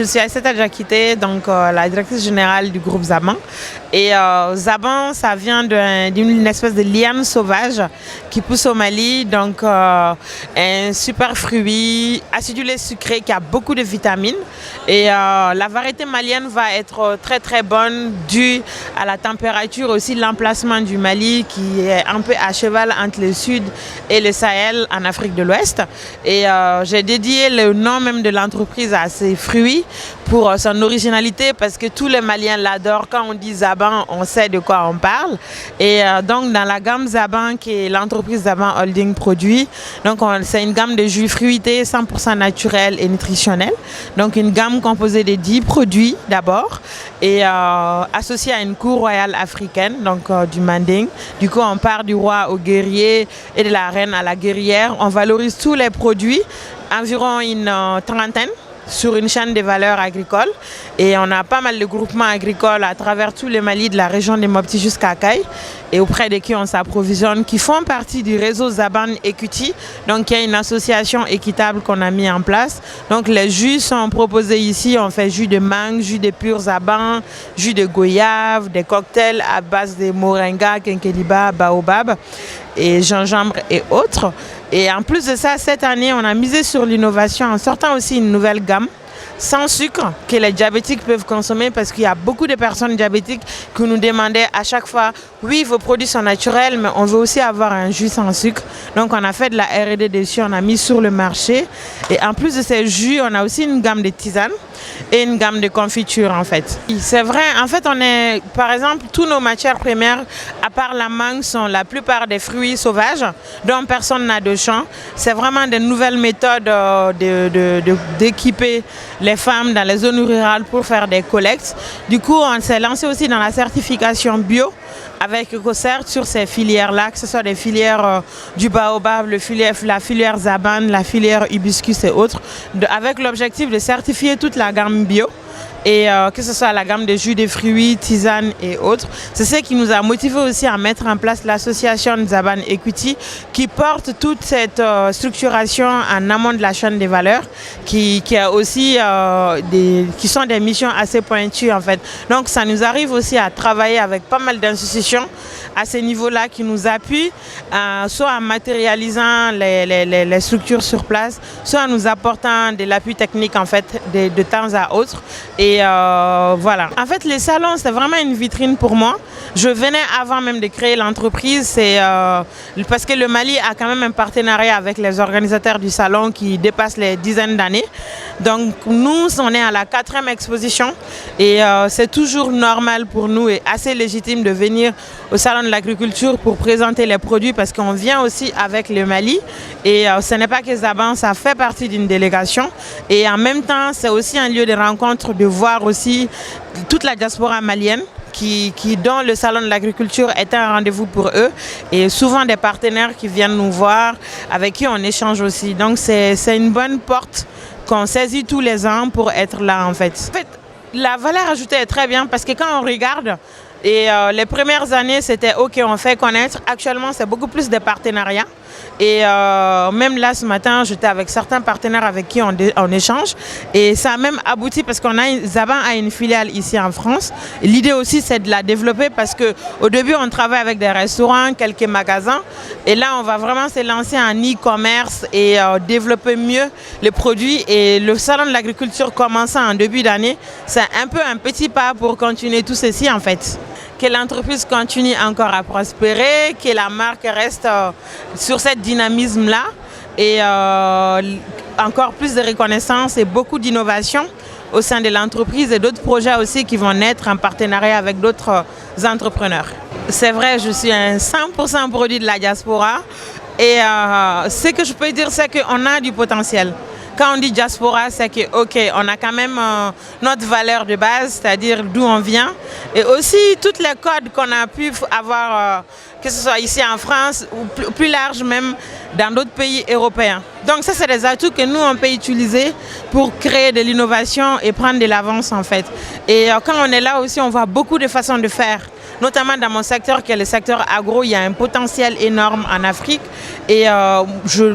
je suis Aïssata Diakité, donc la directrice générale du groupe Zaban. Et Zaban, ça vient d'une espèce de liane sauvage qui pousse au Mali, donc un super fruit acidulé sucré qui a beaucoup de vitamines. Et la variété malienne va être très très bonne due à la température, aussi l'emplacement du Mali qui est un peu à cheval entre le sud et le Sahel en Afrique de l'Ouest. Et j'ai dédié le nom même de l'entreprise à ces fruits pour son originalité parce que tous les Maliens l'adorent. Quand on dit Zaban, on sait de quoi on parle. Et donc dans la gamme Zaban, qui est l'entreprise Zaban Holding produit, donc c'est une gamme de jus fruités 100% naturels et nutritionnels. Donc une gamme composée de 10 produits d'abord et associée à une cour royale africaine, donc du Manding. Du coup, on part du roi au guerrier et de la reine à la guerrière. On valorise tous les produits, environ une trentaine, sur une chaîne de valeur agricole. Et on a pas mal de groupements agricoles à travers tout le Mali, de la région de Mopti jusqu'à Kaye, et auprès de qui on s'approvisionne, qui font partie du réseau Zaban Equity. Donc il y a une association équitable qu'on a mis en place. Donc les jus sont proposés ici. On fait jus de mangue, jus de pur Zaban, jus de goyave, des cocktails à base de moringa, kenkeliba, baobab et gingembre et autres. Et en plus de ça, cette année, on a misé sur l'innovation en sortant aussi une nouvelle gamme sans sucre que les diabétiques peuvent consommer parce qu'il y a beaucoup de personnes diabétiques qui nous demandaient à chaque fois « Oui, vos produits sont naturels, mais on veut aussi avoir un jus sans sucre. » Donc on a fait de la R&D dessus, on a mis sur le marché. Et en plus de ces jus, on a aussi une gamme de tisanes et une gamme de confitures en fait. C'est vrai, en fait par exemple, tous nos matières premières, à part la mangue, sont la plupart des fruits sauvages dont personne n'a de champ. C'est vraiment de nouvelles méthodes d'équiper les femmes dans les zones rurales pour faire des collectes. Du coup, on s'est lancé aussi dans la certification bio avec EcoCert sur ces filières-là, que ce soit des filières du baobab, la filière Zaban, la filière hibiscus et autres, avec l'objectif de certifier toute la gamme bio. Et que ce soit la gamme de jus de fruits, tisanes et autres. C'est ce qui nous a motivé aussi à mettre en place l'association Zaban Equity qui porte toute cette structuration en amont de la chaîne des valeurs qui a aussi qui sont des missions assez pointues en fait. Donc ça nous arrive aussi à travailler avec pas mal d'institutions à ce niveau-là qui nous appuient, soit en matérialisant les structures sur place, soit en nous apportant de l'appui technique en fait de temps à autre. Et voilà. En fait, les salons, c'est vraiment une vitrine pour moi. Je venais avant même de créer l'entreprise, parce que le Mali a quand même un partenariat avec les organisateurs du salon qui dépasse les dizaines d'années. Donc nous, on est à la 4e exposition et c'est toujours normal pour nous et assez légitime de venir au salon de l'agriculture pour présenter les produits parce qu'on vient aussi avec le Mali et ce n'est pas que Zaban, ça fait partie d'une délégation et en même temps, c'est aussi un lieu de rencontre, de voir aussi toute la diaspora malienne dont le salon de l'agriculture est un rendez-vous pour eux et souvent des partenaires qui viennent nous voir, avec qui on échange aussi. Donc c'est une bonne porte qu'on saisit tous les ans pour être là en fait. En fait, la valeur ajoutée est très bien parce que quand on regarde, et les premières années, c'était OK, on fait connaître. Actuellement, c'est beaucoup plus des partenariats. Et même là, ce matin, j'étais avec certains partenaires avec qui on échange. Et ça a même abouti parce Zaban a une filiale ici en France. L'idée aussi, c'est de la développer parce qu'au début, on travaille avec des restaurants, quelques magasins. Et là, on va vraiment se lancer en e-commerce et développer mieux les produits. Et le salon de l'agriculture commençant en début d'année, c'est un peu un petit pas pour continuer tout ceci en fait. Que l'entreprise continue encore à prospérer, que la marque reste sur ce dynamisme-là et encore plus de reconnaissance et beaucoup d'innovation au sein de l'entreprise et d'autres projets aussi qui vont naître en partenariat avec d'autres entrepreneurs. C'est vrai, je suis un 100% produit de la diaspora et ce que je peux dire, c'est qu'on a du potentiel. Quand on dit diaspora, c'est que OK, on a quand même notre valeur de base, c'est-à-dire d'où on vient. Et aussi, tous les codes qu'on a pu avoir, que ce soit ici en France ou plus large même dans d'autres pays européens. Donc ça, c'est des atouts que nous, on peut utiliser pour créer de l'innovation et prendre de l'avance en fait. Et quand on est là aussi, on voit beaucoup de façons de faire notamment dans mon secteur qui est le secteur agro. Il y a un potentiel énorme en Afrique et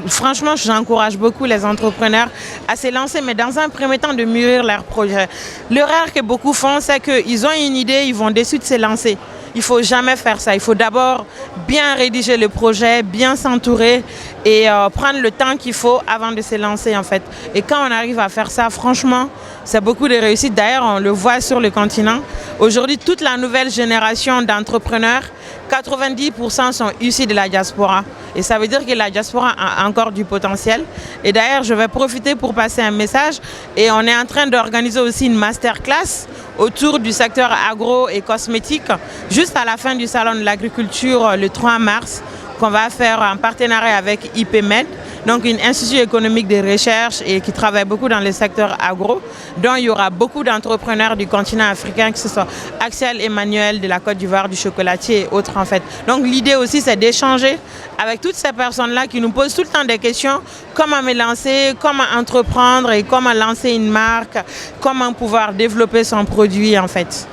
franchement, j'encourage beaucoup les entrepreneurs à se lancer, mais dans un premier temps de mûrir leur projet. L'erreur que beaucoup font, c'est qu'ils ont une idée, ils vont de suite se lancer. Il ne faut jamais faire ça. Il faut d'abord bien rédiger le projet, bien s'entourer et prendre le temps qu'il faut avant de se lancer en fait. Et quand on arrive à faire ça, franchement, c'est beaucoup de réussite. D'ailleurs, on le voit sur le continent. Aujourd'hui, toute la nouvelle génération d'entrepreneurs, 90% sont issus de la diaspora. Et ça veut dire que la diaspora a encore du potentiel. Et d'ailleurs, je vais profiter pour passer un message. Et on est en train d'organiser aussi une masterclass autour du secteur agro et cosmétique, juste à la fin du Salon de l'Agriculture le 3 mars, qu'on va faire en partenariat avec IPMED, donc une institut économique de recherche et qui travaille beaucoup dans le secteur agro, dont il y aura beaucoup d'entrepreneurs du continent africain, que ce soit Axel Emmanuel de la Côte d'Ivoire, du chocolatier et autres en fait. Donc l'idée aussi c'est d'échanger avec toutes ces personnes-là qui nous posent tout le temps des questions, comment me lancer, comment entreprendre et comment lancer une marque, comment pouvoir développer son produit en fait.